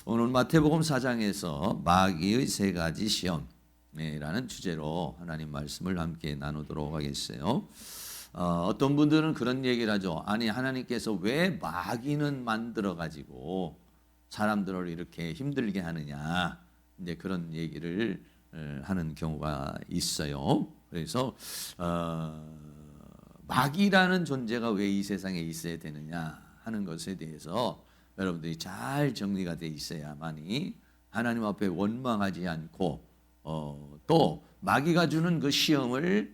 오늘 마태복음 4장에서 마귀의 세 가지 시험이라는 주제로 하나님 말씀을 함께 나누도록 하겠어요. 어떤 분들은 그런 얘기를 하죠. 아니, 하나님께서 왜 마귀는 만들어 가지고 사람들을 이렇게 힘들게 하느냐, 이제 그런 얘기를 하는 경우가 있어요. 그래서 마귀라는 존재가 왜 이 세상에 있어야 되느냐 하는 것에 대해서 여러분들이 잘 정리가 돼 있어야만이 하나님 앞에 원망하지 않고 또 마귀가 주는 그 시험을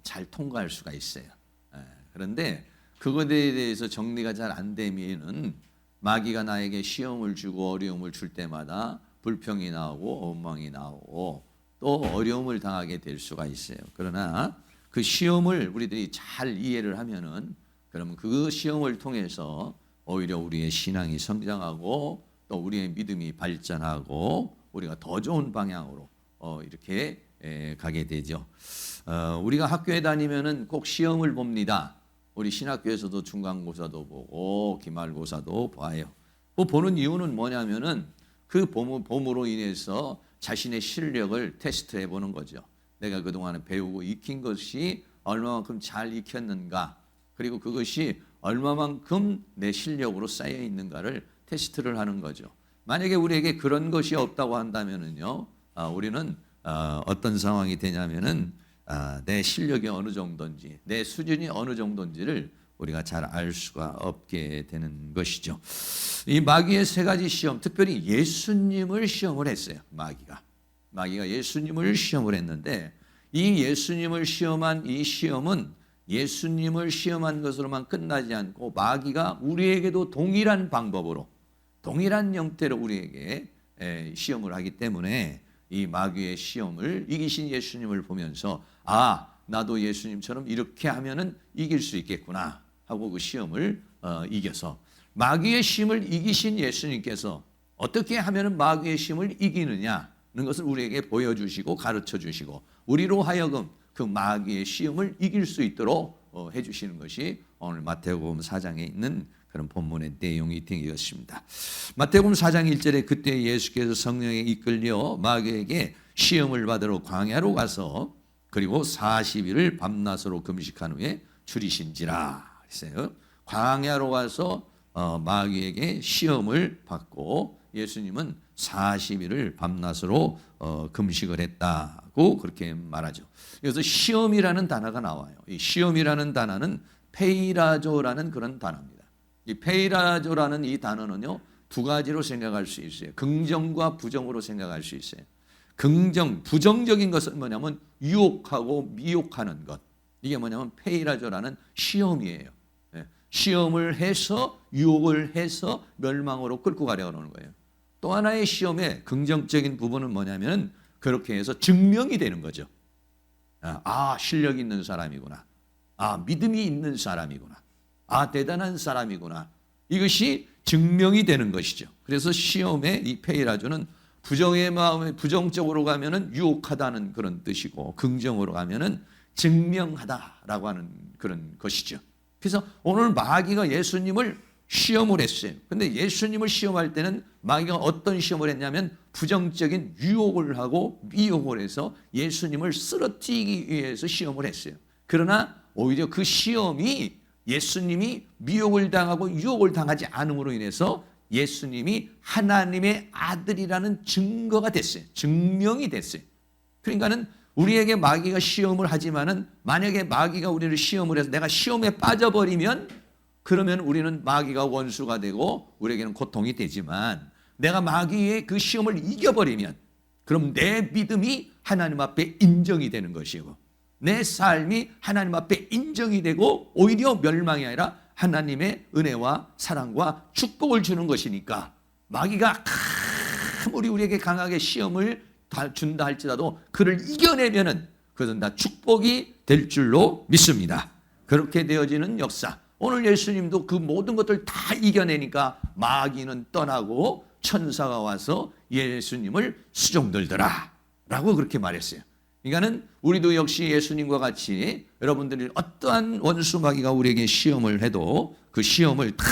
잘 통과할 수가 있어요. 그런데 그것에 대해서 정리가 잘 안 되면은 마귀가 나에게 시험을 주고 어려움을 줄 때마다 불평이 나오고 원망이 나오고 또 어려움을 당하게 될 수가 있어요. 그러나 그 시험을 우리들이 잘 이해를 하면은 그러면 그 시험을 통해서 오히려 우리의 신앙이 성장하고 또 우리의 믿음이 발전하고 우리가 더 좋은 방향으로 이렇게 가게 되죠. 우리가 학교에 다니면은 꼭 시험을 봅니다. 우리 신학교에서도 중간고사도 보고 기말고사도 봐요. 그 보는 이유는 뭐냐면은 그 봄으로 인해서 자신의 실력을 테스트해 보는 거죠. 내가 그동안에 배우고 익힌 것이 얼마만큼 잘 익혔는가, 그리고 그것이 얼마만큼 내 실력으로 쌓여 있는가를 테스트를 하는 거죠. 만약에 우리에게 그런 것이 없다고 한다면은요, 우리는 어떤 상황이 되냐면은 내 실력이 어느 정도인지, 내 수준이 어느 정도인지를 우리가 잘 알 수가 없게 되는 것이죠. 이 마귀의 세 가지 시험, 특별히 예수님을 시험을 했어요. 마귀가 예수님을 시험을 했는데, 이 예수님을 시험한 이 시험은 예수님을 시험한 것으로만 끝나지 않고 마귀가 우리에게도 동일한 방법으로, 동일한 형태로 우리에게 시험을 하기 때문에 이 마귀의 시험을 이기신 예수님을 보면서 나도 예수님처럼 이렇게 하면은 이길 수 있겠구나 하고 그 시험을 이겨서, 마귀의 시험을 이기신 예수님께서 어떻게 하면은 마귀의 시험을 이기느냐는 것을 우리에게 보여주시고 가르쳐 주시고 우리로 하여금 그 마귀의 시험을 이길 수 있도록 해주시는 것이 오늘 마태복음 4장에 있는 그런 본문의 내용이 되겠습니다. 마태복음 4장 1절에 그때 예수께서 성령에 이끌려 마귀에게 시험을 받으러 광야로 가서 그리고 40일을 밤낮으로 금식한 후에 줄이신지라 했어요. 광야로 가서 마귀에게 시험을 받고 예수님은 40일을 밤낮으로 금식을 했다고 그렇게 말하죠. 그래서 시험이라는 단어가 나와요. 이 시험이라는 단어는 페이라조라는 그런 단어입니다. 이 페이라조라는 이 단어는요, 두 가지로 생각할 수 있어요. 긍정과 부정으로 생각할 수 있어요. 부정적인 것은 뭐냐면 유혹하고 미혹하는 것. 이게 뭐냐면 페이라조라는 시험이에요. 시험을 해서 유혹을 해서 멸망으로 끌고 가려고 하는 거예요. 또 하나의 시험의 긍정적인 부분은 뭐냐면 그렇게 해서 증명이 되는 거죠. 실력 있는 사람이구나. 믿음이 있는 사람이구나. 대단한 사람이구나. 이것이 증명이 되는 것이죠. 그래서 시험의 이 페이라조는 부정의 마음에 부정적으로 가면은 유혹하다는 그런 뜻이고, 긍정으로 가면은 증명하다라고 하는 그런 것이죠. 그래서 오늘 마귀가 예수님을 시험을 했어요. 근데 예수님을 시험할 때는 마귀가 어떤 시험을 했냐면 부정적인 유혹을 하고 미혹을 해서 예수님을 쓰러뜨리기 위해서 시험을 했어요. 그러나 오히려 그 시험이 예수님이 미혹을 당하고 유혹을 당하지 않음으로 인해서 예수님이 하나님의 아들이라는 증거가 됐어요. 증명이 됐어요. 그러니까는 우리에게 마귀가 시험을 하지만은 만약에 마귀가 우리를 시험을 해서 내가 시험에 빠져버리면 그러면 우리는 마귀가 원수가 되고 우리에게는 고통이 되지만, 내가 마귀의 그 시험을 이겨버리면 그럼 내 믿음이 하나님 앞에 인정이 되는 것이고 내 삶이 하나님 앞에 인정이 되고 오히려 멸망이 아니라 하나님의 은혜와 사랑과 축복을 주는 것이니까, 마귀가 아무리 우리에게 강하게 시험을 준다 할지라도 그를 이겨내면은 그것은 다 축복이 될 줄로 믿습니다. 그렇게 되어지는 역사. 오늘 예수님도 그 모든 것들 다 이겨내니까 마귀는 떠나고 천사가 와서 예수님을 수종들더라 라고 그렇게 말했어요. 그러니까는 우리도 역시 예수님과 같이 여러분들이 어떠한 원수 마귀가 우리에게 시험을 해도 그 시험을 다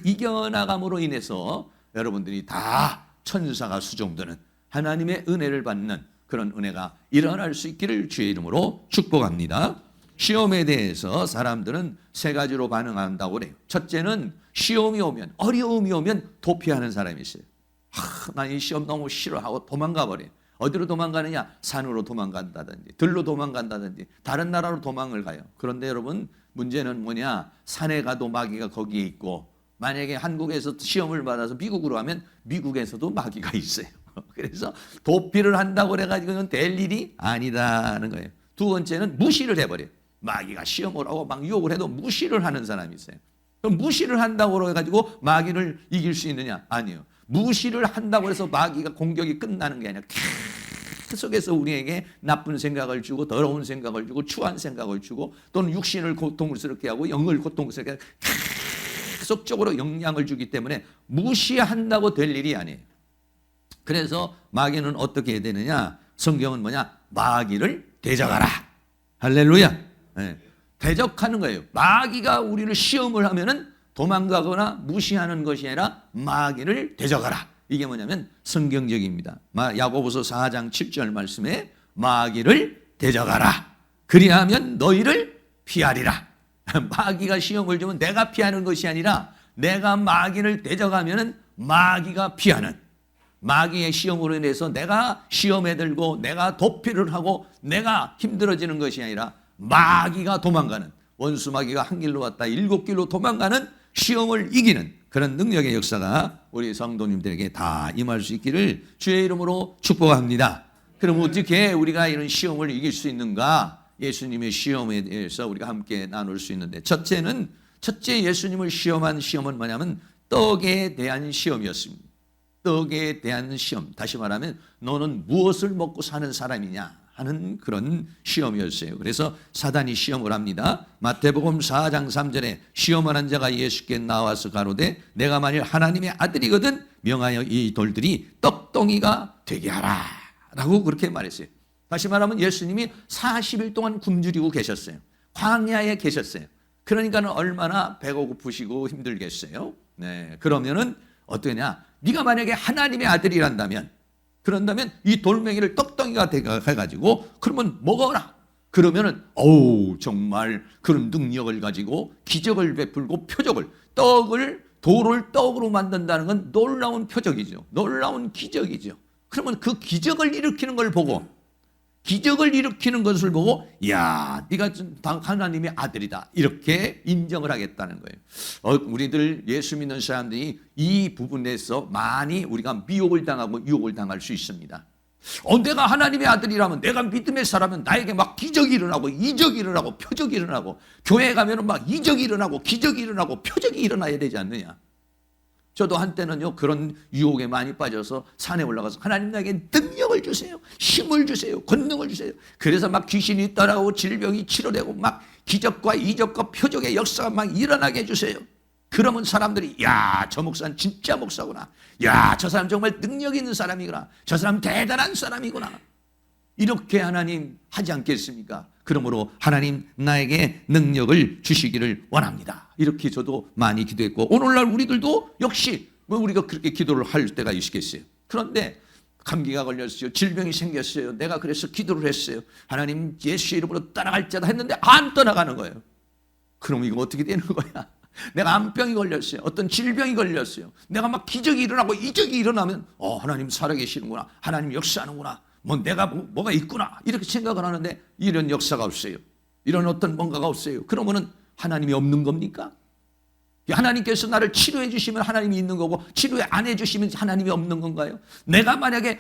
이겨나감으로 인해서 여러분들이 다 천사가 수종드는 하나님의 은혜를 받는 그런 은혜가 일어날 수 있기를 주의 이름으로 축복합니다. 시험에 대해서 사람들은 세 가지로 반응한다고 그래요. 첫째는 시험이 오면, 어려움이 오면 도피하는 사람이 있어요. 난 이 시험 너무 싫어하고 도망가 버려요. 어디로 도망가느냐? 산으로 도망간다든지 들로 도망간다든지 다른 나라로 도망을 가요. 그런데 여러분, 문제는 뭐냐? 산에 가도 마귀가 거기에 있고, 만약에 한국에서 시험을 받아서 미국으로 가면 미국에서도 마귀가 있어요. 그래서 도피를 한다고 그래가지고는 될 일이 아니다는 거예요. 두 번째는 무시를 해버려요. 마귀가 시험을 하고 막 유혹을 해도 무시를 하는 사람이 있어요. 그럼 무시를 한다고 해가지고 마귀를 이길 수 있느냐? 아니요. 무시를 한다고 해서 마귀가 공격이 끝나는 게 아니라 계속해서 우리에게 나쁜 생각을 주고 더러운 생각을 주고 추한 생각을 주고 또는 육신을 고통스럽게 하고 영을 고통스럽게 하고 계속적으로 영향을 주기 때문에 무시한다고 될 일이 아니에요. 그래서 마귀는 어떻게 해야 되느냐? 성경은 뭐냐? 마귀를 대적하라. 할렐루야. 네. 대적하는 거예요. 마귀가 우리를 시험을 하면은 도망가거나 무시하는 것이 아니라 마귀를 대적하라. 이게 뭐냐면 성경적입니다. 야고보서 4장 7절 말씀에 마귀를 대적하라. 그리하면 너희를 피하리라. 마귀가 시험을 주면 내가 피하는 것이 아니라 내가 마귀를 대적하면은 마귀가 피하는, 마귀의 시험으로 인해서 내가 시험에 들고 내가 도피를 하고 내가 힘들어지는 것이 아니라 마귀가 도망가는, 원수 마귀가 한 길로 왔다 7길로 도망가는 시험을 이기는 그런 능력의 역사가 우리 성도님들에게 다 임할 수 있기를 주의 이름으로 축복합니다. 그럼 어떻게 우리가 이런 시험을 이길 수 있는가? 예수님의 시험에 대해서 우리가 함께 나눌 수 있는데, 첫째 예수님을 시험한 시험은 뭐냐면 떡에 대한 시험이었습니다. 떡에 대한 시험, 다시 말하면 너는 무엇을 먹고 사는 사람이냐 하는 그런 시험이었어요. 그래서 사단이 시험을 합니다. 마태복음 4장 3절에 시험하는 자가 예수께 나와서 가로되 내가 만일 하나님의 아들이거든 명하여 이 돌들이 떡덩이가 되게 하라 라고 그렇게 말했어요. 다시 말하면 예수님이 40일 동안 굶주리고 계셨어요. 광야에 계셨어요. 그러니까 얼마나 배고 고프시고 힘들겠어요. 네, 그러면은 어떠냐? 네가 만약에 하나님의 아들이란다면, 그런다면 이 돌멩이를 떡덩이가 해가지고 그러면 먹어라. 그러면은 정말 그런 능력을 가지고 기적을 베풀고 표적을, 돌을 떡으로 만든다는 건 놀라운 표적이죠. 놀라운 기적이죠. 그러면 그 기적을 일으키는 걸 보고, 기적을 일으키는 것을 보고 야, 네가 하나님의 아들이다 이렇게 인정을 하겠다는 거예요. 우리들 예수 믿는 사람들이 이 부분에서 많이 우리가 미혹을 당하고 유혹을 당할 수 있습니다. 내가 하나님의 아들이라면, 내가 믿음의 사람은 나에게 막 기적이 일어나고 이적이 일어나고 표적이 일어나고, 교회에 가면 막 이적이 일어나고 기적이 일어나고 표적이 일어나야 되지 않느냐. 저도 한때는요 그런 유혹에 많이 빠져서 산에 올라가서 하나님 나에게 능력을 주세요, 힘을 주세요, 권능을 주세요. 그래서 막 귀신이 따라오고 질병이 치료되고 막 기적과 이적과 표적의 역사가 막 일어나게 해주세요. 그러면 사람들이 야, 저 목사는 진짜 목사구나, 야, 저 사람 정말 능력 있는 사람이구나, 저 사람 대단한 사람이구나, 이렇게 하나님 하지 않겠습니까? 그러므로 하나님 나에게 능력을 주시기를 원합니다. 이렇게 저도 많이 기도했고, 오늘날 우리들도 역시 우리가 그렇게 기도를 할 때가 있겠어요. 그런데 감기가 걸렸어요, 질병이 생겼어요, 내가 그래서 기도를 했어요. 하나님 예수의 이름으로 떠나갈 자다 했는데 안 떠나가는 거예요. 그럼 이거 어떻게 되는 거야? 내가 암병이 걸렸어요, 어떤 질병이 걸렸어요, 내가 막 기적이 일어나고 이적이 일어나면 하나님 살아계시는구나, 하나님 역사하는구나, 내가 뭐가 있구나 이렇게 생각을 하는데 이런 역사가 없어요. 이런 어떤 뭔가가 없어요. 그러면은 하나님이 없는 겁니까? 하나님께서 나를 치료해 주시면 하나님이 있는 거고, 치료해 안 해주시면 하나님이 없는 건가요? 내가 만약에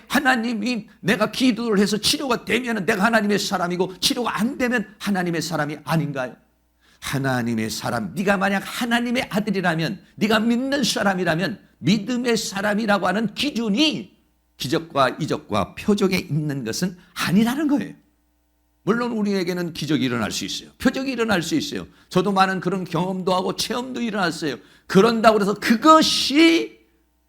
내가 기도를 해서 치료가 되면 내가 하나님의 사람이고, 치료가 안 되면 하나님의 사람이 아닌가요? 하나님의 사람, 네가 만약 하나님의 아들이라면, 네가 믿는 사람이라면, 믿음의 사람이라고 하는 기준이 기적과 이적과 표적에 있는 것은 아니라는 거예요. 물론 우리에게는 기적이 일어날 수 있어요, 표적이 일어날 수 있어요. 저도 많은 그런 경험도 하고 체험도 일어났어요. 그런다고 해서 그것이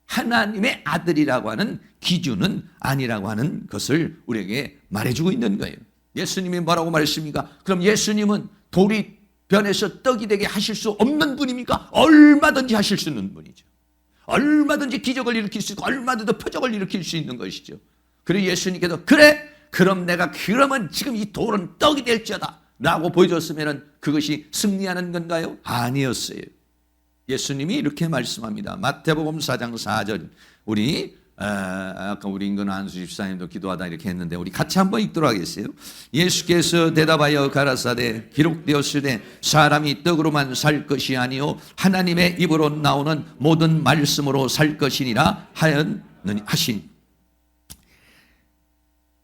하나님의 아들이라고 하는 기준은 아니라고 하는 것을 우리에게 말해주고 있는 거예요. 예수님이 뭐라고 말했습니까? 그럼 예수님은 돌이 변해서 떡이 되게 하실 수 없는 분입니까? 얼마든지 하실 수 있는 분이죠. 얼마든지 기적을 일으킬 수 있고 얼마든지 표적을 일으킬 수 있는 것이죠. 그리고 예수님께서 그래? 그럼 내가 그러면 지금 이 돌은 떡이 될지어다 라고 보여줬으면 그것이 승리하는 건가요? 아니었어요. 예수님이 이렇게 말씀합니다. 마태복음 4장 4절. 아까 우리 인근 한수 집사님도 기도하다 이렇게 했는데 우리 같이 한번 읽도록 하겠어요. 예수께서 대답하여 가라사대 기록되었으되 사람이 떡으로만 살 것이 아니요 하나님의 입으로 나오는 모든 말씀으로 살 것이니라 하신.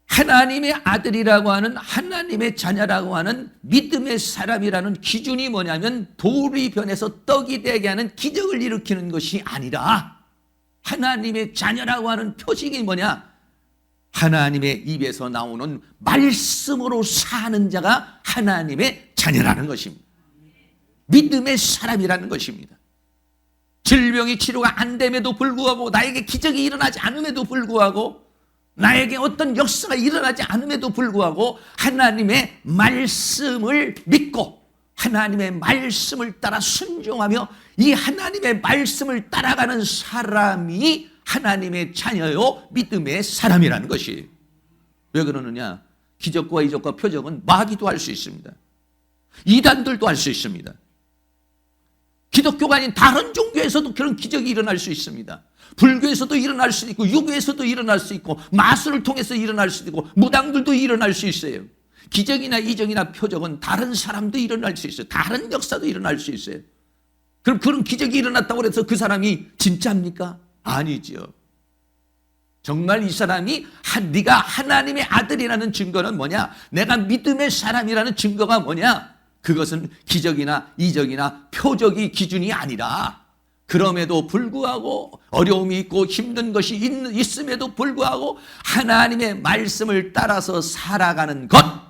하나님의 아들이라고 하는 하나님의 자녀라고 하는 믿음의 사람이라는 기준이 뭐냐면 돌이 변해서 떡이 되게 하는 기적을 일으키는 것이 아니라 하나님의 자녀라고 하는 표식이 뭐냐? 하나님의 입에서 나오는 말씀으로 사는 자가 하나님의 자녀라는 것입니다. 믿음의 사람이라는 것입니다. 질병이 치료가 안 됨에도 불구하고 나에게 기적이 일어나지 않음에도 불구하고 나에게 어떤 역사가 일어나지 않음에도 불구하고 하나님의 말씀을 믿고 하나님의 말씀을 따라 순종하며 이 하나님의 말씀을 따라가는 사람이 하나님의 자녀요 믿음의 사람이라는 것이. 왜 그러느냐? 기적과 이적과 표적은 마귀도 할 수 있습니다. 이단들도 할 수 있습니다. 기독교가 아닌 다른 종교에서도 그런 기적이 일어날 수 있습니다. 불교에서도 일어날 수 있고 유교에서도 일어날 수 있고 마술을 통해서 일어날 수 있고 무당들도 일어날 수 있어요. 기적이나 이적이나 표적은 다른 사람도 일어날 수 있어요. 다른 역사도 일어날 수 있어요. 그럼 그런 기적이 일어났다고 해서 그 사람이 진짜입니까? 아니죠. 정말 이 사람이 네가 하나님의 아들이라는 증거는 뭐냐? 내가 믿음의 사람이라는 증거가 뭐냐? 그것은 기적이나 이적이나 표적이 기준이 아니라 그럼에도 불구하고 어려움이 있고 힘든 것이 있음에도 불구하고 하나님의 말씀을 따라서 살아가는 것.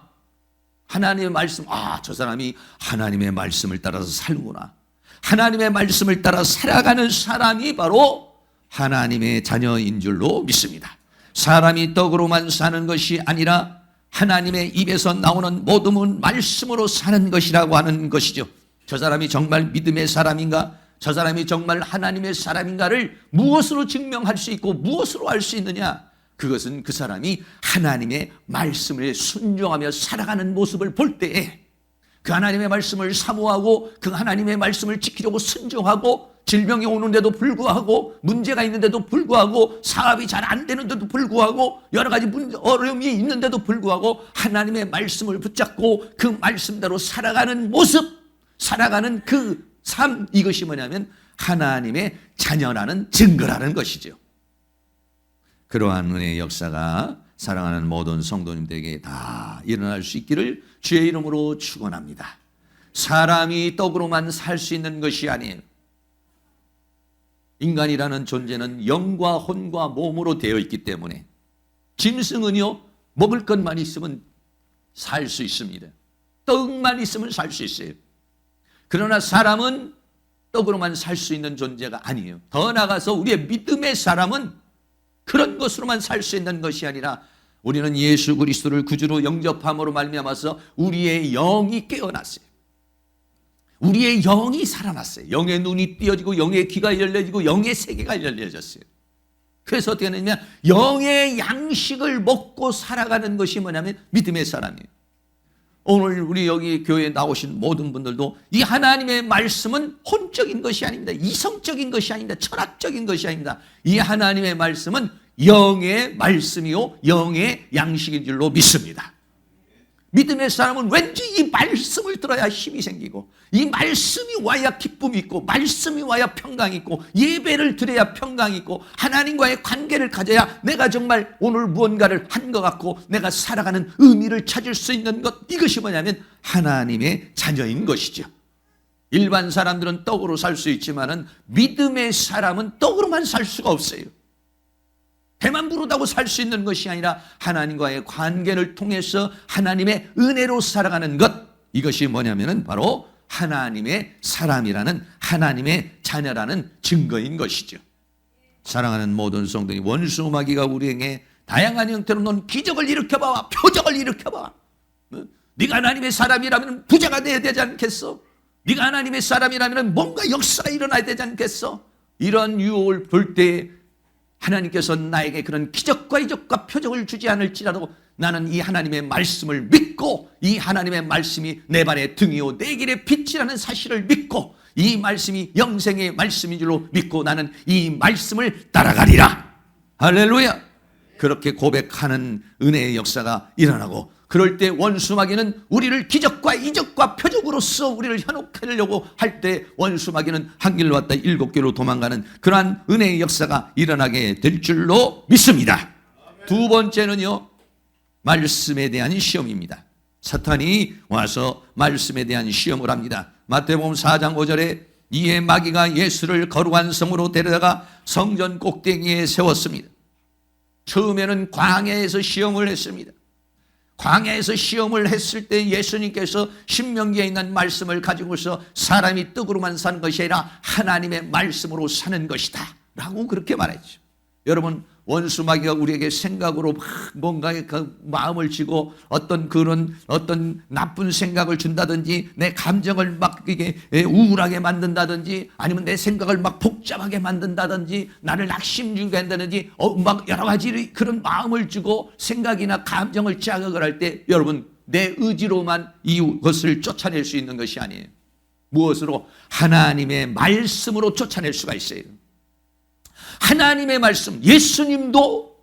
하나님의 말씀, 저 사람이 하나님의 말씀을 따라서 살구나. 하나님의 말씀을 따라 살아가는 사람이 바로 하나님의 자녀인 줄로 믿습니다. 사람이 떡으로만 사는 것이 아니라 하나님의 입에서 나오는 모든 말씀으로 사는 것이라고 하는 것이죠. 저 사람이 정말 믿음의 사람인가? 저 사람이 정말 하나님의 사람인가를 무엇으로 증명할 수 있고 무엇으로 알 수 있느냐? 그것은 그 사람이 하나님의 말씀을 순종하며 살아가는 모습을 볼 때에 그 하나님의 말씀을 사모하고 그 하나님의 말씀을 지키려고 순종하고 질병이 오는데도 불구하고 문제가 있는데도 불구하고 사업이 잘 안 되는데도 불구하고 여러 가지 어려움이 있는데도 불구하고 하나님의 말씀을 붙잡고 그 말씀대로 살아가는 모습, 살아가는 그 삶, 이것이 뭐냐면 하나님의 자녀라는 증거라는 것이죠. 그러한 은혜의 역사가 사랑하는 모든 성도님들에게 다 일어날 수 있기를 주의 이름으로 축원합니다. 사람이 떡으로만 살 수 있는 것이 아닌 인간이라는 존재는 영과 혼과 몸으로 되어 있기 때문에 짐승은요 먹을 것만 있으면 살 수 있습니다. 떡만 있으면 살 수 있어요. 그러나 사람은 떡으로만 살 수 있는 존재가 아니에요. 더 나아가서 우리의 믿음의 사람은 그런 것으로만 살 수 있는 것이 아니라 우리는 예수 그리스도를 구주로 영접함으로 말미암아서 우리의 영이 깨어났어요. 우리의 영이 살아났어요. 영의 눈이 띄어지고 영의 귀가 열려지고 영의 세계가 열려졌어요. 그래서 어떻게 하느냐? 영의 양식을 먹고 살아가는 것이 뭐냐면 믿음의 사람이에요. 오늘 우리 여기 교회에 나오신 모든 분들도 이 하나님의 말씀은 혼적인 것이 아닙니다. 이성적인 것이 아닙니다. 철학적인 것이 아닙니다. 이 하나님의 말씀은 영의 말씀이요 영의 양식인 줄로 믿습니다. 믿음의 사람은 왠지 이 말씀을 들어야 힘이 생기고 이 말씀이 와야 기쁨이 있고 말씀이 와야 평강이 있고 예배를 드려야 평강이 있고 하나님과의 관계를 가져야 내가 정말 오늘 무언가를 한 것 같고 내가 살아가는 의미를 찾을 수 있는 것, 이것이 뭐냐면 하나님의 자녀인 것이죠. 일반 사람들은 떡으로 살 수 있지만은 믿음의 사람은 떡으로만 살 수가 없어요. 배만 부르다고 살 수 있는 것이 아니라 하나님과의 관계를 통해서 하나님의 은혜로 살아가는 것, 이것이 뭐냐면은 바로 하나님의 사람이라는 하나님의 자녀라는 증거인 것이죠. 사랑하는 모든 성도님, 원수 마귀가 우리에게 다양한 형태로 넌 기적을 일으켜봐, 표적을 일으켜봐. 네가 하나님의 사람이라면 부자가 돼야 되지 않겠어? 네가 하나님의 사람이라면 뭔가 역사가 일어나야 되지 않겠어? 이런 유혹을 볼 때 하나님께서 나에게 그런 기적과 이적과 표적을 주지 않을지라도 나는 이 하나님의 말씀을 믿고 이 하나님의 말씀이 내 발의 등이요 내 길의 빛이라는 사실을 믿고 이 말씀이 영생의 말씀인 줄로 믿고 나는 이 말씀을 따라가리라. 할렐루야. 그렇게 고백하는 은혜의 역사가 일어나고, 그럴 때 원수마귀는 우리를 기적과 이적과 표적으로서 우리를 현혹하려고 할 때 원수마귀는 한 길로 왔다 일곱 길로 도망가는 그러한 은혜의 역사가 일어나게 될 줄로 믿습니다. 두 번째는요, 말씀에 대한 시험입니다. 사탄이 와서 말씀에 대한 시험을 합니다. 마태복음 4장 5절에 이에 마귀가 예수를 거룩한 성으로 데려다가 성전 꼭대기에 세웠습니다. 처음에는 광야에서 시험을 했습니다. 광야에서 시험을 했을 때 예수님께서 신명기에 있는 말씀을 가지고서 사람이 떡으로만 사는 것이 아니라 하나님의 말씀으로 사는 것이다 라고 그렇게 말했죠. 여러분, 원수마귀가 우리에게 생각으로 막 뭔가의 그 마음을 쥐고 어떤 나쁜 생각을 준다든지 내 감정을 막 이게 우울하게 만든다든지 아니면 내 생각을 막 복잡하게 만든다든지 나를 낙심주게 한다든지 막 여러 가지 그런 마음을 주고 생각이나 감정을 자극을 할 때 여러분 내 의지로만 이것을 쫓아낼 수 있는 것이 아니에요. 무엇으로? 하나님의 말씀으로 쫓아낼 수가 있어요. 하나님의 말씀, 예수님도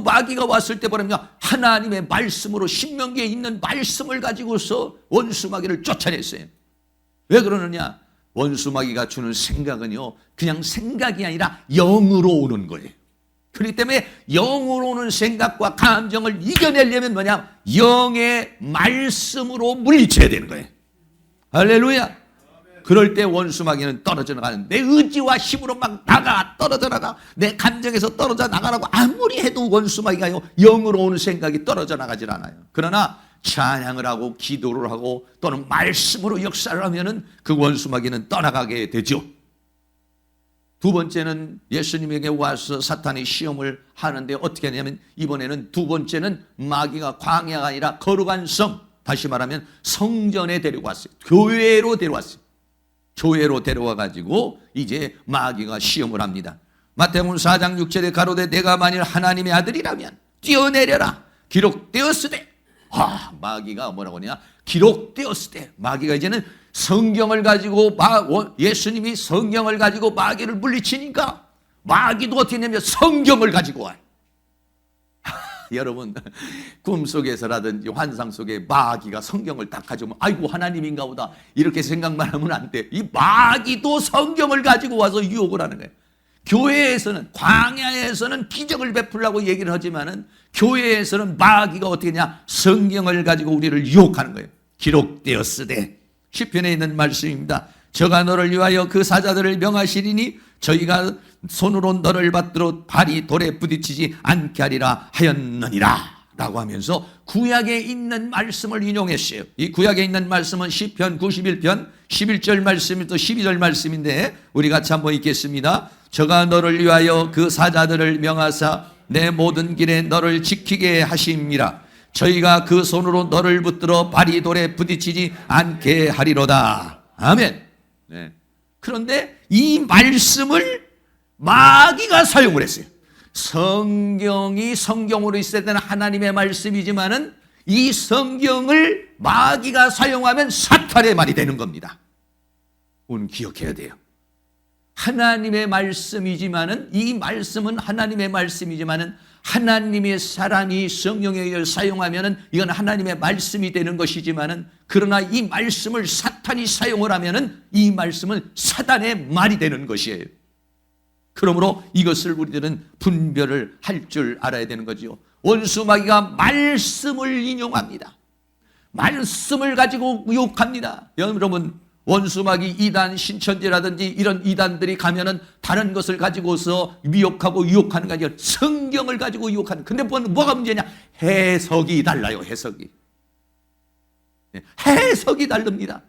마귀가 왔을 때 보면 하나님의 말씀으로 신명기에 있는 말씀을 가지고서 원수 마귀를 쫓아냈어요. 왜 그러느냐? 원수 마귀가 주는 생각은요, 그냥 생각이 아니라 영으로 오는 거예요. 그렇기 때문에 영으로 오는 생각과 감정을 이겨내려면 뭐냐? 영의 말씀으로 물리쳐야 되는 거예요. 할렐루야. 그럴 때 원수마귀는 떨어져 나가는, 내 의지와 힘으로 막 떨어져 나가, 내 감정에서 떨어져 나가라고 아무리 해도 원수마귀가 영으로 오는 생각이 떨어져 나가질 않아요. 그러나 찬양을 하고 기도를 하고 또는 말씀으로 역사를 하면은 그 원수마귀는 떠나가게 되죠. 두 번째는 예수님에게 와서 사탄이 시험을 하는데 어떻게 하냐면, 이번에는 두 번째는 마귀가 광야가 아니라 거룩한 성, 다시 말하면 성전에 데려왔어요. 교회로 데려왔어요. 교회로 데려와 가지고 이제 마귀가 시험을 합니다. 마태복음 4장 6절에 가로되 내가 만일 하나님의 아들이라면 뛰어내려라 기록되었으되. 마귀가 뭐라고 하냐? 기록되었으되. 마귀가 이제는 성경을 가지고 예수님이 성경을 가지고 마귀를 물리치니까 마귀도 어떻게 되냐면 성경을 가지고 와요. 여러분, 꿈속에서라든지 환상 속에 마귀가 성경을 딱 가져오면 아이고 하나님인가 보다 이렇게 생각만 하면 안 돼. 이 마귀도 성경을 가지고 와서 유혹을 하는 거예요. 교회에서는, 광야에서는 기적을 베풀라고 얘기를 하지만은 교회에서는 마귀가 어떻게 하냐? 성경을 가지고 우리를 유혹하는 거예요. 기록되었으되. 시편에 있는 말씀입니다. 저가 너를 위하여 그 사자들을 명하시리니 저희가 손으로 너를 받들어 발이 돌에 부딪히지 않게 하리라 하였느니라 라고 하면서 구약에 있는 말씀을 인용했어요. 이 구약에 있는 말씀은 시편 91편 11절 말씀부터 12절 말씀인데 우리 같이 한번 읽겠습니다. 저가 너를 위하여 그 사자들을 명하사 내 모든 길에 너를 지키게 하심이라. 저희가 그 손으로 너를 붙들어 발이 돌에 부딪히지 않게 하리로다. 아멘. 네. 그런데 이 말씀을 마귀가 사용을 했어요. 성경이 성경으로 있어야 되는 하나님의 말씀이지만은 이 성경을 마귀가 사용하면 사탄의 말이 되는 겁니다. 오늘 기억해야 돼요. 하나님의 말씀이지만은, 이 말씀은 하나님의 말씀이지만은 하나님의 사람이 성령에 의해 사용하면은 이건 하나님의 말씀이 되는 것이지만은, 그러나 이 말씀을 사탄이 사용을 하면은 이 말씀은 사단의 말이 되는 것이에요. 그러므로 이것을 우리들은 분별을 할 줄 알아야 되는 거죠. 원수 마귀가 말씀을 인용합니다. 말씀을 가지고 유혹합니다. 여러분, 원수 마귀 이단 신천지라든지 이런 이단들이 가면은 다른 것을 가지고서 미혹하고 유혹하는 게 아니라 성경을 가지고 유혹하는. 근데 뭐가 문제냐? 해석이 달라요. 해석이 다릅니다.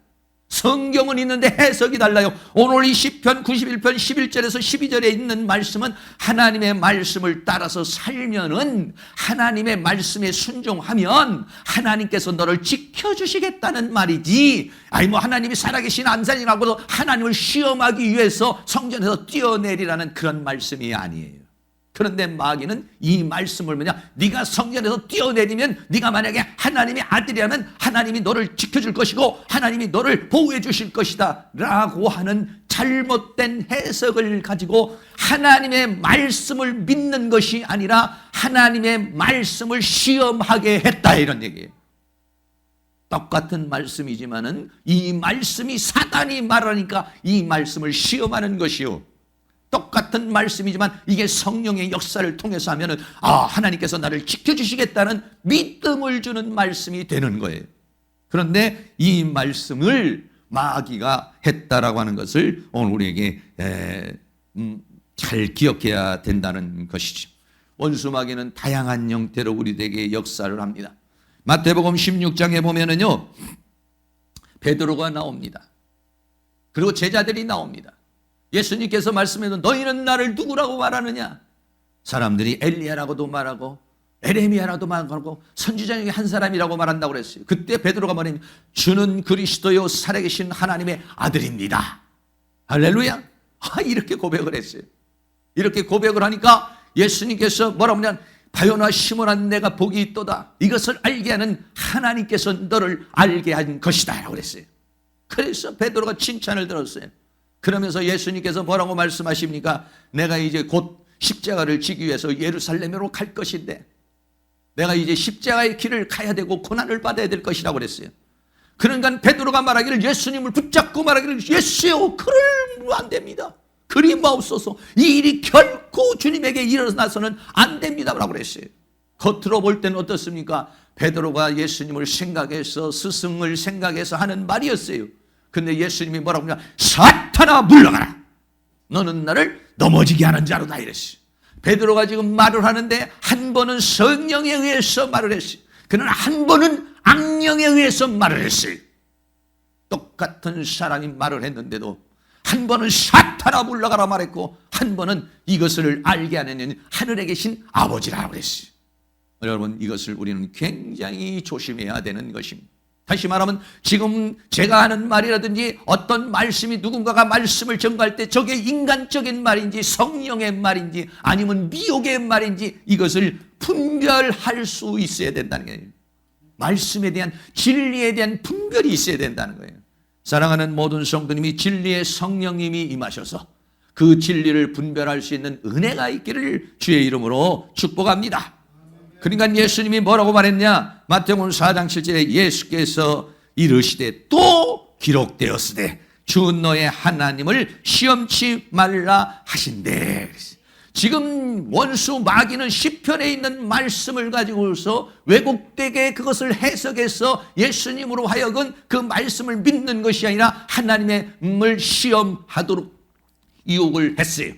성경은 있는데 해석이 달라요. 오늘 이 시편 91편 11절에서 12절에 있는 말씀은 하나님의 말씀을 따라서 살면은, 하나님의 말씀에 순종하면 하나님께서 너를 지켜주시겠다는 말이지, 아니 뭐 하나님이 살아계신 암산이라고도 하나님을 시험하기 위해서 성전에서 뛰어내리라는 그런 말씀이 아니에요. 그런데 마귀는 이 말씀을 네가 성전에서 뛰어내리면, 네가 만약에 하나님의 아들이라면 하나님이 너를 지켜줄 것이고 하나님이 너를 보호해 주실 것이다 라고 하는 잘못된 해석을 가지고 하나님의 말씀을 믿는 것이 아니라 하나님의 말씀을 시험하게 했다, 이런 얘기예요. 똑같은 말씀이지만은 이 말씀이 사단이 말하니까 이 말씀을 시험하는 것이요, 똑같은 말씀이지만 이게 성령의 역사를 통해서 하면은 하나님께서 나를 지켜주시겠다는 믿음을 주는 말씀이 되는 거예요. 그런데 이 말씀을 마귀가 했다라고 하는 것을 오늘 우리에게 잘 기억해야 된다는 것이죠. 원수 마귀는 다양한 형태로 우리에게 역사를 합니다. 마태복음 16장에 보면은요, 베드로가 나옵니다. 그리고 제자들이 나옵니다. 예수님께서 말씀해도 너희는 나를 누구라고 말하느냐? 사람들이 엘리야라고도 말하고 에레미야라도 말하고 선지자 중에 한 사람이라고 말한다고 그랬어요. 그때 베드로가 말하니 주는 그리스도요 살아계신 하나님의 아들입니다. 할렐루야. 이렇게 고백을 했어요. 이렇게 고백을 하니까 예수님께서 뭐라고 하냐면 바요나 시몬아 내가 복이 있도다. 이것을 알게 하는 하나님께서 너를 알게 한 것이다 라고 그랬어요. 그래서 베드로가 칭찬을 들었어요. 그러면서 예수님께서 뭐라고 말씀하십니까? 내가 이제 곧 십자가를 지기 위해서 예루살렘으로 갈 것인데 내가 이제 십자가의 길을 가야 되고 고난을 받아야 될 것이라고 그랬어요. 그러니까 베드로가 말하기를, 예수님을 붙잡고 말하기를, 예수여 그러면 안 됩니다. 그리 마옵소서. 이 일이 결코 주님에게 일어나서는 안 됩니다 라고 그랬어요. 겉으로 볼 때는 어떻습니까? 베드로가 예수님을 생각해서, 스승을 생각해서 하는 말이었어요. 근데 예수님이 뭐라고 하냐? 사탄아 물러가라. 너는 나를 넘어지게 하는 자로다 이랬어요. 베드로가 지금 말을 하는데 한 번은 성령에 의해서 말을 했어요. 그는 한 번은 악령에 의해서 말을 했어요. 똑같은 사람이 말을 했는데도 한 번은 사탄아 물러가라 말했고 한 번은 이것을 알게 하는 하늘에 계신 아버지라고 그랬어요. 여러분, 이것을 우리는 굉장히 조심해야 되는 것입니다. 다시 말하면 지금 제가 하는 말이라든지 어떤 말씀이 누군가가 말씀을 전가할 때 저게 인간적인 말인지 성령의 말인지 아니면 미혹의 말인지 이것을 분별할 수 있어야 된다는 거예요. 말씀에 대한, 진리에 대한 분별이 있어야 된다는 거예요. 사랑하는 모든 성도님이 진리의 성령님이 임하셔서 그 진리를 분별할 수 있는 은혜가 있기를 주의 이름으로 축복합니다. 그러니까 예수님이 뭐라고 말했냐? 마태복음 4장 7절에 예수께서 이르시되 또 기록되었으되 주 너의 하나님을 시험치 말라 하신대. 지금 원수 마귀는 시편에 있는 말씀을 가지고서 왜곡되게 그것을 해석해서 예수님으로 하여금 그 말씀을 믿는 것이 아니라 하나님을 시험하도록 유혹을 했어요.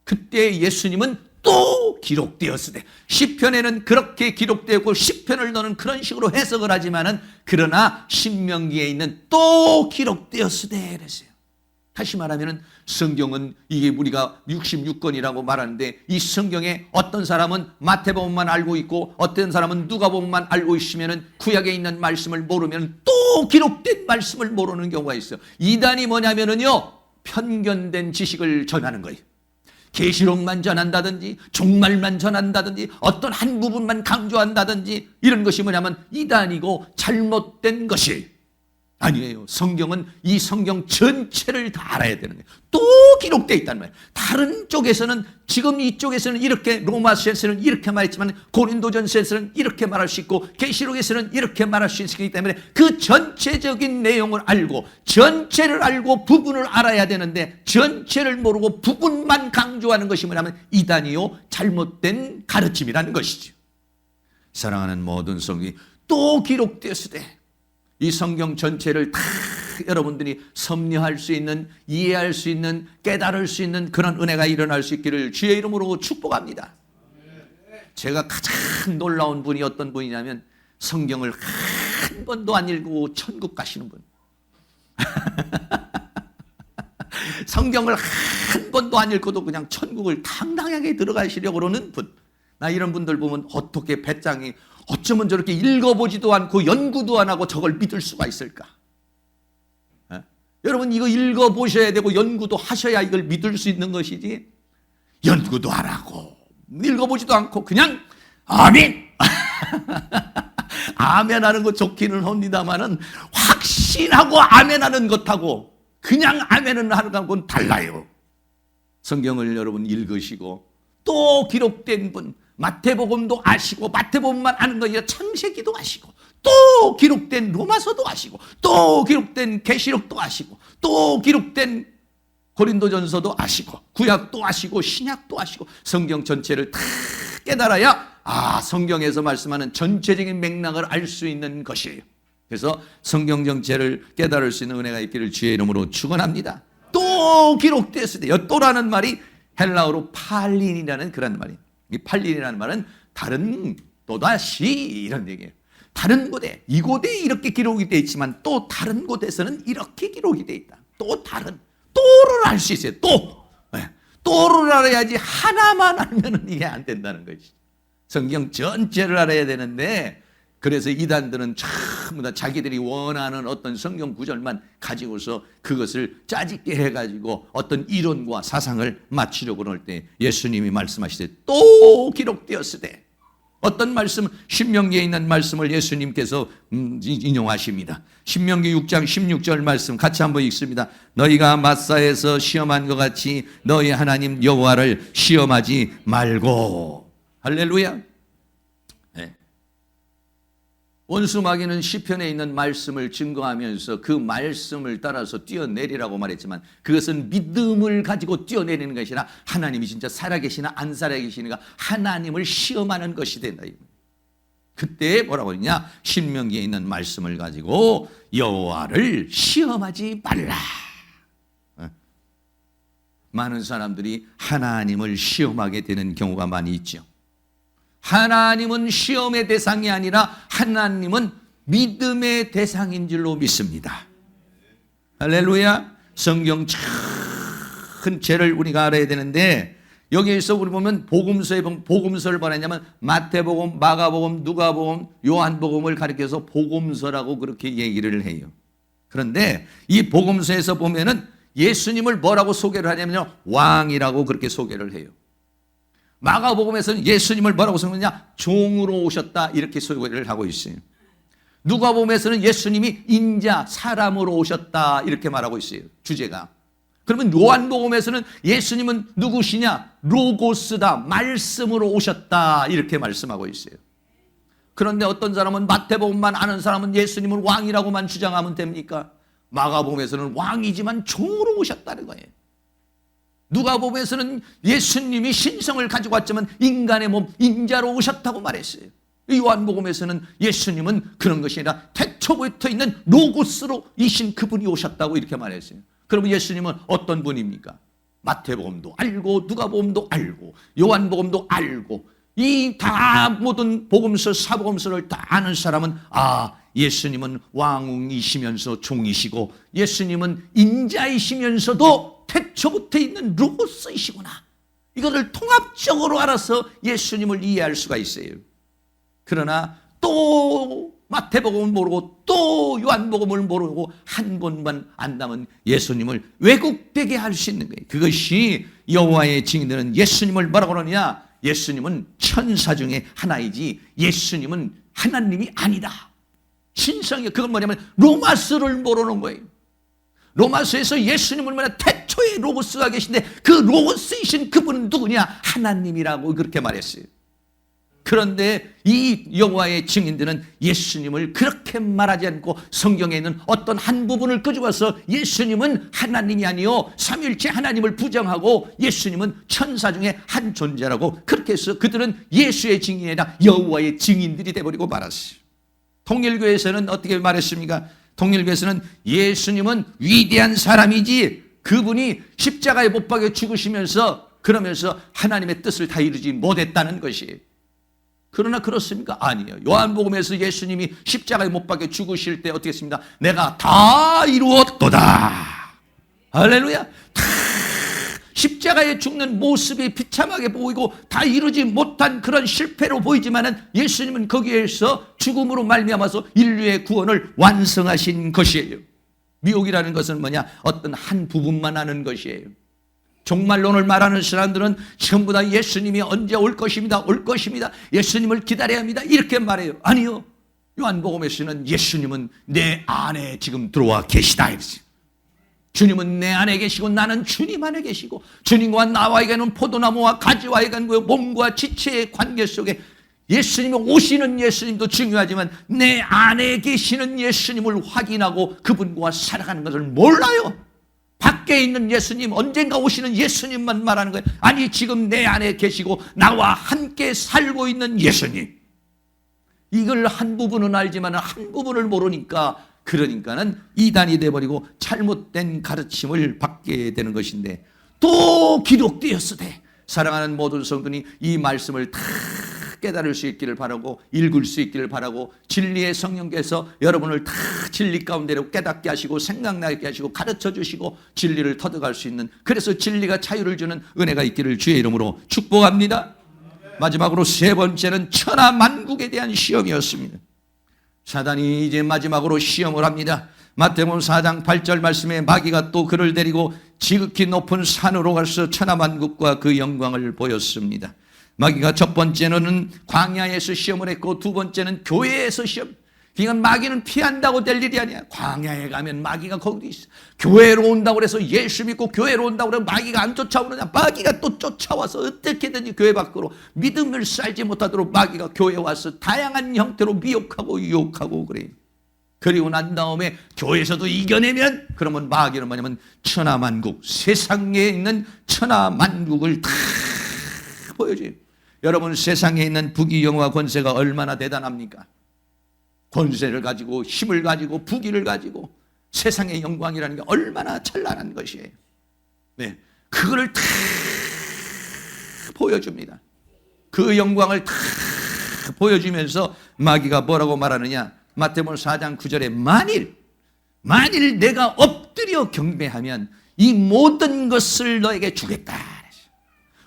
그때 예수님은 또 기록되었으되, 시편에는 그렇게 기록되었고 시편을 너는 그런 식으로 해석을 하지만은 그러나 신명기에 있는 또 기록되었으되 그랬어요. 다시 말하면은 성경은 이게 우리가 66권이라고 말하는데 이 성경에 어떤 사람은 마태복음만 알고 있고 어떤 사람은 누가복음만 알고 있으면은 구약에 있는 말씀을 모르면 또 기록된 말씀을 모르는 경우가 있어요. 이단이 뭐냐면은요, 편견된 지식을 전하는 거예요. 계시록만 전한다든지 종말만 전한다든지 어떤 한 부분만 강조한다든지 이런 것이 뭐냐면 이단이고 잘못된 것이 아니에요. 성경은 이 성경 전체를 다 알아야 되는 거예요. 또 기록되어 있다는 말이에요. 다른 쪽에서는 지금 이쪽에서는 이렇게, 로마서에서는 이렇게 말했지만 고린도전서에서는 이렇게 말할 수 있고 계시록에서는 이렇게 말할 수 있기 때문에 그 전체적인 내용을 알고 전체를 알고 부분을 알아야 되는데 전체를 모르고 부분만 강조하는 것이 뭐냐면 이단이요, 잘못된 가르침이라는 것이죠. 사랑하는 모든 성경이 또 기록되었으되, 이 성경 전체를 다 여러분들이 섭리할 수 있는, 이해할 수 있는, 깨달을 수 있는 그런 은혜가 일어날 수 있기를 주의 이름으로 축복합니다. 제가 가장 놀라운 분이 어떤 분이냐면 성경을 한 번도 안 읽고 천국 가시는 분. 성경을 한 번도 안 읽고도 그냥 천국을 당당하게 들어가시려고 그러는 분. 나 이런 분들 보면 어떻게 배짱이 어쩌면 저렇게 읽어보지도 않고 연구도 안 하고 저걸 믿을 수가 있을까? 에? 여러분 이거 읽어보셔야 되고 연구도 하셔야 이걸 믿을 수 있는 것이지, 연구도 안 하고 읽어보지도 않고 그냥 아멘 아멘 하는 거 좋기는 합니다만은 확신하고 아멘 하는 것하고 그냥 아멘은 하는 것하고는 달라요. 성경을 여러분 읽으시고 또 기록된 분, 마태복음도 아시고 마태복음만 아는 거 아니라 창세기도 아시고 또 기록된 로마서도 아시고 또 기록된 계시록도 아시고 또 기록된 고린도전서도 아시고 구약도 아시고 신약도 아시고 성경 전체를 다 깨달아야 성경에서 말씀하는 전체적인 맥락을 알 수 있는 것이에요. 그래서 성경 전체를 깨달을 수 있는 은혜가 있기를 주의 이름으로 축원합니다. 또 기록되었을 때, 또라는 말이 헬라어로 팔린이라는 그런 말이에요. 이 팔린이라는 말은 다른, 또다시 이런 얘기예요. 다른 곳에, 이곳에 이렇게 기록이 되어 있지만 또 다른 곳에서는 이렇게 기록이 되어 있다. 또 다른, 또를 알 수 있어요. 또. 또를 알아야지 하나만 알면 이게 안 된다는 것이죠. 성경 전체를 알아야 되는데, 그래서 이단들은 전부 다 자기들이 원하는 어떤 성경 구절만 가지고서 그것을 짜집게 해가지고 어떤 이론과 사상을 맞추려고 그럴 때 예수님이 말씀하시되 또 기록되었을 때, 어떤 말씀, 신명기에 있는 말씀을 예수님께서 인용하십니다. 신명기 6장 16절 말씀 같이 한번 읽습니다. 너희가 마사에서 시험한 것 같이 너희 하나님 여호와를 시험하지 말고. 할렐루야. 네. 원수 마귀는 시편에 있는 말씀을 증거하면서 그 말씀을 따라서 뛰어내리라고 말했지만 그것은 믿음을 가지고 뛰어내리는 것이 아니라 하나님이 진짜 살아계시나 안 살아계시는가 하나님을 시험하는 것이 된다. 그때 뭐라고 했냐? 신명기에 있는 말씀을 가지고 여호와를 시험하지 말라. 많은 사람들이 하나님을 시험하게 되는 경우가 많이 있죠. 하나님은 시험의 대상이 아니라 하나님은 믿음의 대상인 줄로 믿습니다. 할렐루야. 성경 큰 죄를 우리가 알아야 되는데, 여기에서 우리 보면 복음서를 말하냐면 마태복음, 마가복음, 누가복음, 요한복음을 가리켜서 복음서라고 그렇게 얘기를 해요. 그런데 이 복음서에서 보면은 예수님을 뭐라고 소개를 하냐면요, 왕이라고 그렇게 소개를 해요. 마가복음에서는 예수님을 뭐라고 소개하냐? 종으로 오셨다 이렇게 소개를 하고 있어요. 누가복음에서는 예수님이 인자, 사람으로 오셨다 이렇게 말하고 있어요. 주제가. 그러면 요한복음에서는 예수님은 누구시냐? 로고스다, 말씀으로 오셨다 이렇게 말씀하고 있어요. 그런데 어떤 사람은 마태복음만 아는 사람은 예수님을 왕이라고만 주장하면 됩니까? 마가복음에서는 왕이지만 종으로 오셨다는 거예요. 누가복음에서는 예수님이 신성을 가지고 왔지만 인간의 몸, 인자로 오셨다고 말했어요. 요한복음에서는 예수님은 그런 것이 아니라 태초부터 있는 로고스로 이신 그분이 오셨다고 이렇게 말했어요. 그러면 예수님은 어떤 분입니까? 마태복음도 알고 누가복음도 알고 요한복음도 알고 이 다 모든 복음서, 사복음서를 다 아는 사람은 예수님은 왕이시면서 종이시고 예수님은 인자이시면서도 태초부터 있는 로고스이시구나. 이것을 통합적으로 알아서 예수님을 이해할 수가 있어요. 그러나 또 마태복음을 모르고 또 요한복음을 모르고 한 권만 안다면 예수님을 왜곡되게 할 수 있는 거예요. 그것이 여호와의 증인들은 예수님을 뭐라고 그러느냐? 예수님은 천사 중에 하나이지 예수님은 하나님이 아니다. 신성이 그건 뭐냐면 로마서를 모르는 거예요. 로마서에서 예수님을 말해 태초에 로고스가 계신데 그 로고스이신 그분은 누구냐? 하나님이라고 그렇게 말했어요. 그런데 이 여호와의 증인들은 예수님을 그렇게 말하지 않고 성경에 있는 어떤 한 부분을 끄집어서 예수님은 하나님이 아니요 삼위일체 하나님을 부정하고 예수님은 천사 중에 한 존재라고 그렇게 해서 그들은 예수의 증인이 아니라 여호와의 증인들이 되어버리고 말았어요. 통일교에서는 어떻게 말했습니까? 통일교에서는 예수님은 위대한 사람이지 그분이 십자가에 못 박혀 죽으시면서 그러면서 하나님의 뜻을 다 이루지 못했다는 것이에요. 그러나 그렇습니까? 아니에요. 요한복음에서 예수님이 십자가에 못 박혀 죽으실 때 어떻게 했습니까? 내가 다 이루었도다. 할렐루야. 다 십자가에 죽는 모습이 비참하게 보이고 다 이루지 못한 그런 실패로 보이지만은 예수님은 거기에서 죽음으로 말미암아서 인류의 구원을 완성하신 것이에요. 미혹이라는 것은 뭐냐? 어떤 한 부분만 하는 것이에요. 종말론을 말하는 사람들은 전부 다 예수님이 언제 올 것입니다. 올 것입니다. 예수님을 기다려야 합니다. 이렇게 말해요. 아니요. 요한복음에서는 예수님은 내 안에 지금 들어와 계시다. 이러지. 주님은 내 안에 계시고 나는 주님 안에 계시고 주님과 나와에게는 포도나무와 가지와에게는 몸과 지체의 관계 속에 예수님이 오시는 예수님도 중요하지만 내 안에 계시는 예수님을 확인하고 그분과 살아가는 것을 몰라요. 밖에 있는 예수님, 언젠가 오시는 예수님만 말하는 거예요. 아니, 지금 내 안에 계시고 나와 함께 살고 있는 예수님. 이걸 한 부분은 알지만 한 부분을 모르니까 그러니까는 이단이 돼버리고 잘못된 가르침을 받게 되는 것인데, 또 기록되었으되 사랑하는 모든 성도니 이 말씀을 다 깨달을 수 있기를 바라고 읽을 수 있기를 바라고 진리의 성령께서 여러분을 다 진리 가운데로 깨닫게 하시고 생각나게 하시고 가르쳐 주시고 진리를 터득할 수 있는, 그래서 진리가 자유를 주는 은혜가 있기를 주의 이름으로 축복합니다. 마지막으로 세 번째는 천하만국에 대한 시험이었습니다. 사단이 이제 마지막으로 시험을 합니다. 마태복음 4장 8절 말씀에 마귀가 또 그를 데리고 지극히 높은 산으로 가서 천하만국과 그 영광을 보였습니다. 마귀가 첫 번째는 광야에서 시험을 했고 두 번째는 교회에서 시험. 그러니까 마귀는 피한다고 될 일이 아니야. 광야에 가면 마귀가 거기 있어. 교회로 온다고 해서 예수 믿고 교회로 온다고 해서 마귀가 안 쫓아오느냐? 마귀가 또 쫓아와서 어떻게든지 교회 밖으로 믿음을 쌓지 못하도록 마귀가 교회에 와서 다양한 형태로 미혹하고 유혹하고 그래요. 그리고 난 다음에 교회에서도 이겨내면 그러면 마귀는 뭐냐면 천하만국, 세상에 있는 천하만국을 다 보여줘요. 여러분, 세상에 있는 부귀영화 권세가 얼마나 대단합니까? 권세를 가지고 힘을 가지고 부귀를 가지고 세상의 영광이라는 게 얼마나 찬란한 것이에요. 네, 그거를 다 보여줍니다. 그 영광을 다 보여주면서 마귀가 뭐라고 말하느냐? 마태복음 4장 9절에 만일 내가 엎드려 경배하면 이 모든 것을 너에게 주겠다.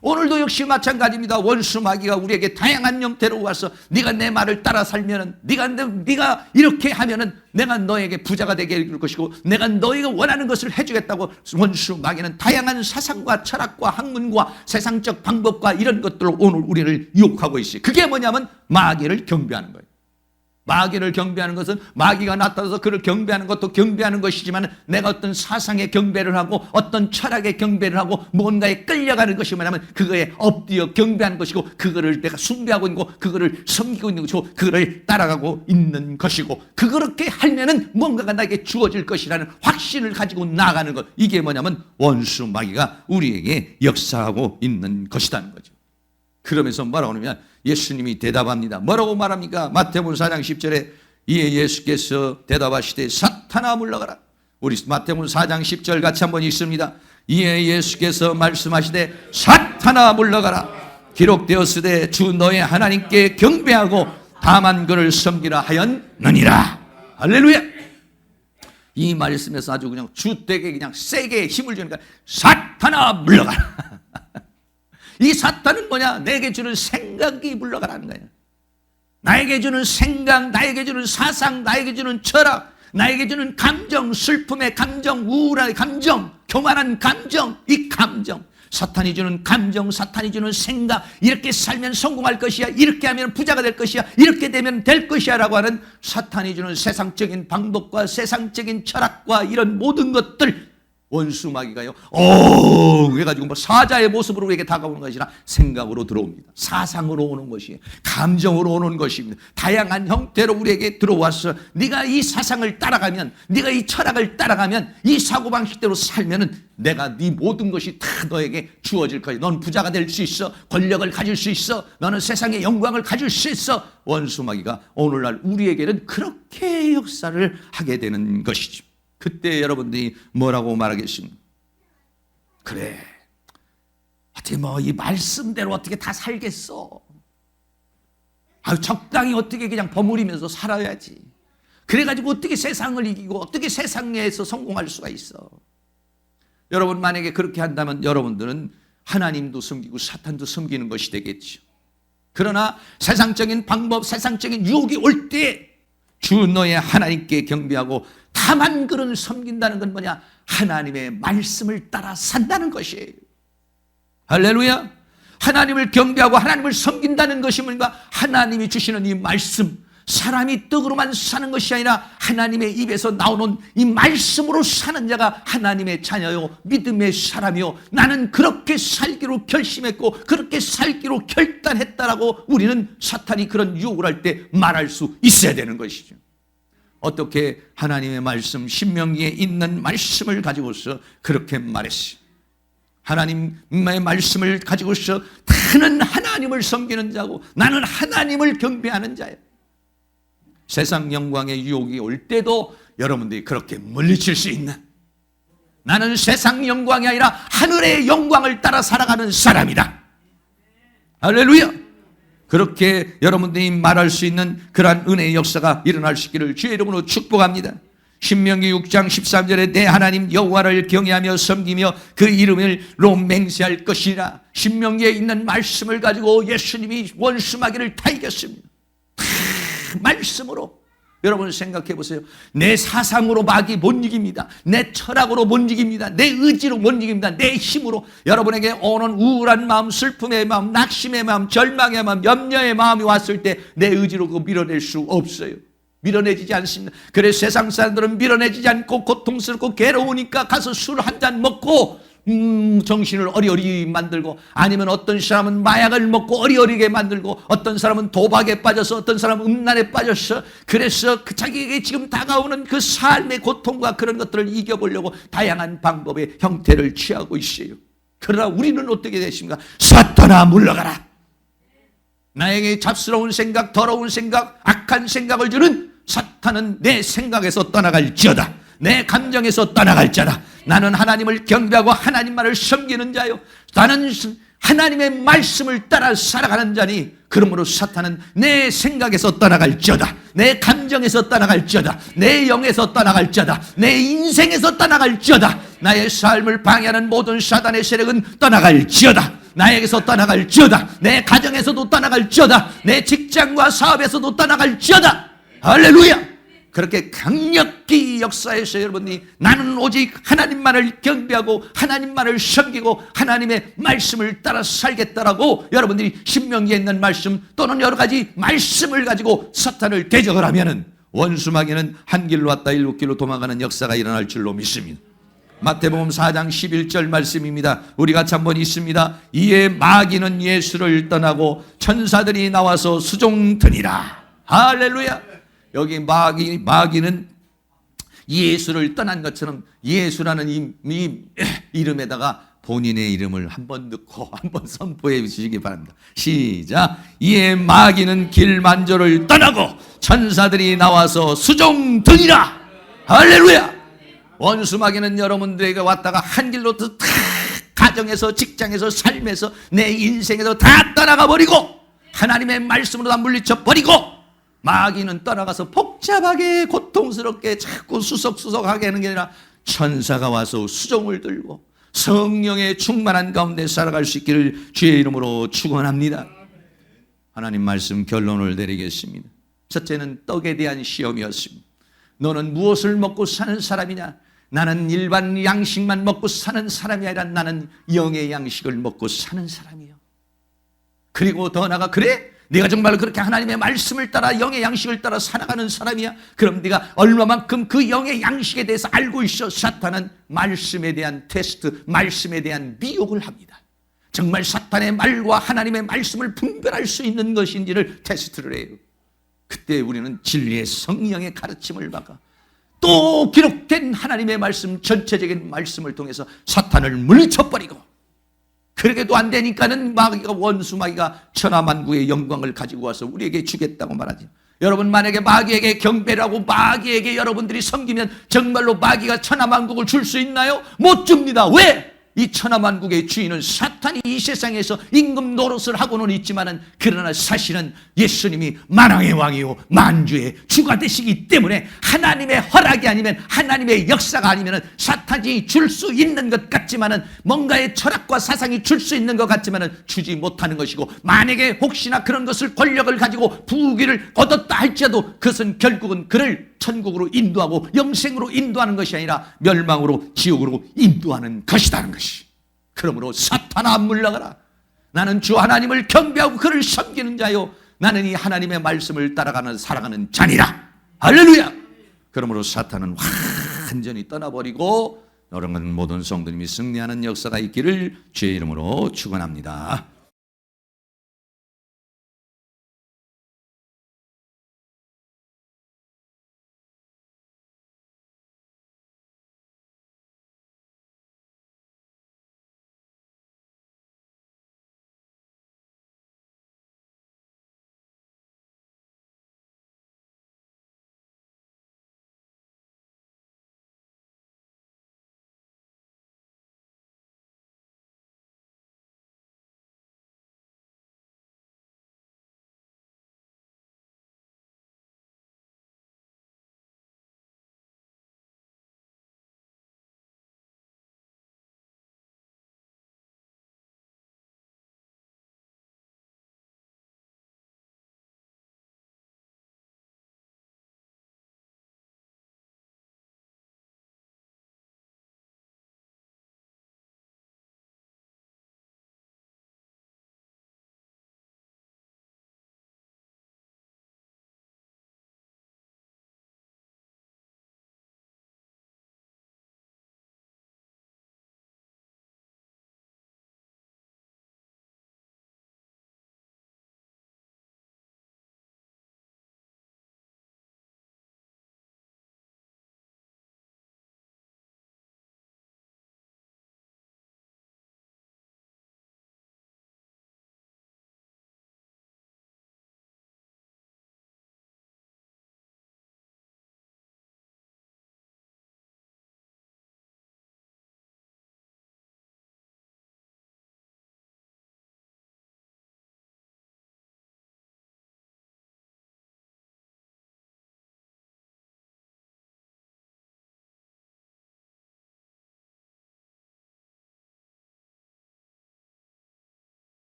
오늘도 역시 마찬가지입니다. 원수 마귀가 우리에게 다양한 형태로 와서 네가 내 말을 따라 살면은 네가 이렇게 하면은 내가 너에게 부자가 되게 해줄 것이고 내가 너희가 원하는 것을 해주겠다고 원수 마귀는 다양한 사상과 철학과 학문과 세상적 방법과 이런 것들로 오늘 우리를 유혹하고 있어요. 그게 뭐냐면 마귀를 경배하는 거예요. 마귀를 경배하는 것은 마귀가 나타나서 그를 경배하는 것도 경배하는 것이지만 내가 어떤 사상의 경배를 하고 어떤 철학의 경배를 하고 뭔가에 끌려가는 것이 뭐냐면 그거에 엎드려 경배하는 것이고 그거를 내가 숭배하고 있는 거, 그거를 섬기고 있는 것이고 그거를 따라가고 있는 것이고 그렇게 하면은 뭔가가 나에게 주어질 것이라는 확신을 가지고 나아가는 것, 이게 뭐냐면 원수 마귀가 우리에게 역사하고 있는 것이라는 거죠. 그러면서 뭐라고 하냐면 예수님이 대답합니다. 뭐라고 말합니까? 마태복음 4장 10절에 이에 예수께서 대답하시되 사탄아 물러가라. 우리 마태복음 4장 10절 같이 한번 읽습니다. 이에 예수께서 말씀하시되 사탄아 물러가라. 기록되었으되 주 너의 하나님께 경배하고 다만 그를 섬기라 하였느니라. 할렐루야. 이 말씀에서 아주 그냥 주되게 그냥 세게 힘을 주니까 사탄아 물러가라. 이 사탄은 뭐냐? 내게 주는 생각이 물러가라는 거예요. 나에게 주는 생각, 나에게 주는 사상, 나에게 주는 철학, 나에게 주는 감정, 슬픔의 감정, 우울한 감정, 교만한 감정, 이 감정, 사탄이 주는 감정, 사탄이 주는 생각, 이렇게 살면 성공할 것이야, 이렇게 하면 부자가 될 것이야, 이렇게 되면 될 것이야 라고 하는 사탄이 주는 세상적인 방법과 세상적인 철학과 이런 모든 것들, 원수 마귀가요, 해가지고 뭐 사자의 모습으로 우리에게 다가오는 것이 아니라 생각으로 들어옵니다. 사상으로 오는 것이에요. 감정으로 오는 것입니다. 다양한 형태로 우리에게 들어와서 네가 이 사상을 따라가면, 네가 이 철학을 따라가면, 이 사고방식대로 살면은 내가 네 모든 것이 다 너에게 주어질 거야. 넌 부자가 될 수 있어. 권력을 가질 수 있어. 너는 세상의 영광을 가질 수 있어. 원수 마귀가 오늘날 우리에게는 그렇게 역사를 하게 되는 것이죠. 그때 여러분들이 뭐라고 말하겠습니까? 그래, 어떻게 뭐 이 말씀대로 어떻게 다 살겠어? 적당히 어떻게 그냥 버무리면서 살아야지. 그래가지고 어떻게 세상을 이기고 어떻게 세상 내에서 성공할 수가 있어. 여러분 만약에 그렇게 한다면 여러분들은 하나님도 섬기고 사탄도 섬기는 것이 되겠죠. 그러나 세상적인 방법, 세상적인 유혹이 올 때 주 너의 하나님께 경배하고 다만 그런 섬긴다는 건 뭐냐? 하나님의 말씀을 따라 산다는 것이에요. 할렐루야. 하나님을 경배하고 하나님을 섬긴다는 것이 뭔가? 하나님이 주시는 이 말씀, 사람이 떡으로만 사는 것이 아니라 하나님의 입에서 나오는 이 말씀으로 사는 자가 하나님의 자녀요, 믿음의 사람이요, 나는 그렇게 살기로 결심했고 그렇게 살기로 결단했다라고 우리는 사탄이 그런 유혹을 할 때 말할 수 있어야 되는 것이죠. 어떻게 하나님의 말씀, 신명기에 있는 말씀을 가지고서 그렇게 말했어요. 하나님의 말씀을 가지고서 나는 하나님을 섬기는 자고 나는 하나님을 경배하는 자예요. 세상 영광의 유혹이 올 때도 여러분들이 그렇게 물리칠 수 있는, 나는 세상 영광이 아니라 하늘의 영광을 따라 살아가는 사람이다. 할렐루야. 그렇게 여러분들이 말할 수 있는 그러한 은혜의 역사가 일어날 수 있기를 주의 이름으로 축복합니다. 신명기 6장 13절에 내 하나님 여호와를 경외하며 섬기며 그 이름으로 맹세할 것이라. 신명기에 있는 말씀을 가지고 예수님이 원수마귀를 다 이겼습니다. 말씀으로. 여러분 생각해 보세요. 내 사상으로 마귀 못 이깁니다. 내 철학으로 못 이깁니다. 내 의지로 못 이깁니다. 내 힘으로. 여러분에게 오는 우울한 마음, 슬픔의 마음, 낙심의 마음, 절망의 마음, 염려의 마음이 왔을 때 내 의지로 그거 밀어낼 수 없어요. 밀어내지지 않습니다. 그래서 세상 사람들은 밀어내지지 않고 고통스럽고 괴로우니까 가서 술 한 잔 먹고 정신을 어리어리 만들고, 아니면 어떤 사람은 마약을 먹고 어리어리게 만들고, 어떤 사람은 도박에 빠져서, 어떤 사람은 음란에 빠져서, 그래서 그 자기에게 지금 다가오는 그 삶의 고통과 그런 것들을 이겨보려고 다양한 방법의 형태를 취하고 있어요. 그러나 우리는 어떻게 되십니까? 사탄아 물러가라. 나에게 잡스러운 생각, 더러운 생각, 악한 생각을 주는 사탄은 내 생각에서 떠나갈지어다. 내 감정에서 떠나갈 자다. 나는 하나님을 경배하고 하나님만을 섬기는 자요, 나는 하나님의 말씀을 따라 살아가는 자니, 그러므로 사탄은 내 생각에서 떠나갈지어다, 내 감정에서 떠나갈지어다, 내 영에서 떠나갈지어다, 내 인생에서 떠나갈지어다. 나의 삶을 방해하는 모든 사탄의 세력은 떠나갈지어다. 나에게서 떠나갈지어다. 내 가정에서도 떠나갈지어다. 내 직장과 사업에서도 떠나갈지어다. 할렐루야. 그렇게 강력히 역사에서 여러분이 나는 오직 하나님만을 경배하고 하나님만을 섬기고 하나님의 말씀을 따라 살겠다라고 여러분들이 신명기에 있는 말씀 또는 여러 가지 말씀을 가지고 사탄을 대적을 하면은 원수마귀는 한 길로 왔다 일곱 길로 도망가는 역사가 일어날 줄로 믿습니다. 마태복음 4장 11절 말씀입니다. 우리 같이 한번 읽습니다. 이에 마귀는 예수를 떠나고 천사들이 나와서 수종드니라. 할렐루야. 여기 마귀는 예수를 떠난 것처럼 예수라는 이 이름에다가 본인의 이름을 한번 넣고 한번 선포해 주시기 바랍니다. 시작. 이에 마귀는 길만조를 떠나고 천사들이 나와서 수종드니라. 할렐루야. 원수 마귀는 여러분들에게 왔다가 한 길로 다 가정에서, 직장에서, 삶에서, 내 인생에서 다 떠나가 버리고 하나님의 말씀으로 다 물리쳐 버리고, 마귀는 떠나가서 복잡하게 고통스럽게 자꾸 수석수석하게 하는 게 아니라 천사가 와서 수종을 들고 성령의 충만한 가운데 살아갈 수 있기를 주의 이름으로 축원합니다. 하나님 말씀 결론을 내리겠습니다. 첫째는 떡에 대한 시험이었습니다. 너는 무엇을 먹고 사는 사람이냐? 나는 일반 양식만 먹고 사는 사람이 아니라 나는 영의 양식을 먹고 사는 사람이요. 그리고 더 나아가, 그래? 네가 정말 그렇게 하나님의 말씀을 따라 영의 양식을 따라 살아가는 사람이야? 그럼 네가 얼마만큼 그 영의 양식에 대해서 알고 있어? 사탄은 말씀에 대한 테스트, 말씀에 대한 미혹을 합니다. 정말 사탄의 말과 하나님의 말씀을 분별할 수 있는 것인지를 테스트를 해요. 그때 우리는 진리의 성령의 가르침을 받아 또 기록된 하나님의 말씀, 전체적인 말씀을 통해서 사탄을 물리쳐버리고, 그렇게도 안 되니까는 마귀가, 원수 마귀가 천하만국의 영광을 가지고 와서 우리에게 주겠다고 말하죠. 여러분 만약에 마귀에게 경배를 하고 마귀에게 여러분들이 섬기면 정말로 마귀가 천하만국을 줄 수 있나요? 못 줍니다. 왜? 이 천하만국의 주인은 사탄이 이 세상에서 임금 노릇을 하고는 있지만은, 그러나 사실은 예수님이 만왕의 왕이요 만주의 주가 되시기 때문에 하나님의 허락이 아니면, 하나님의 역사가 아니면은 사탄이 줄 수 있는 것 같지만은, 뭔가의 철학과 사상이 줄 수 있는 것 같지만은 주지 못하는 것이고, 만약에 혹시나 그런 것을 권력을 가지고 부귀를 얻었다 할지라도 그것은 결국은 그를 천국으로 인도하고 영생으로 인도하는 것이 아니라 멸망으로, 지옥으로 인도하는 것이라는 것이. 그러므로 사탄아 물러가라. 나는 주 하나님을 경배하고 그를 섬기는 자요, 나는 이 하나님의 말씀을 따라가는 살아가는 자니라. 할렐루야. 그러므로 사탄은 완전히 떠나버리고 여러분 모든 성도님이 승리하는 역사가 있기를 주의 이름으로 축원합니다.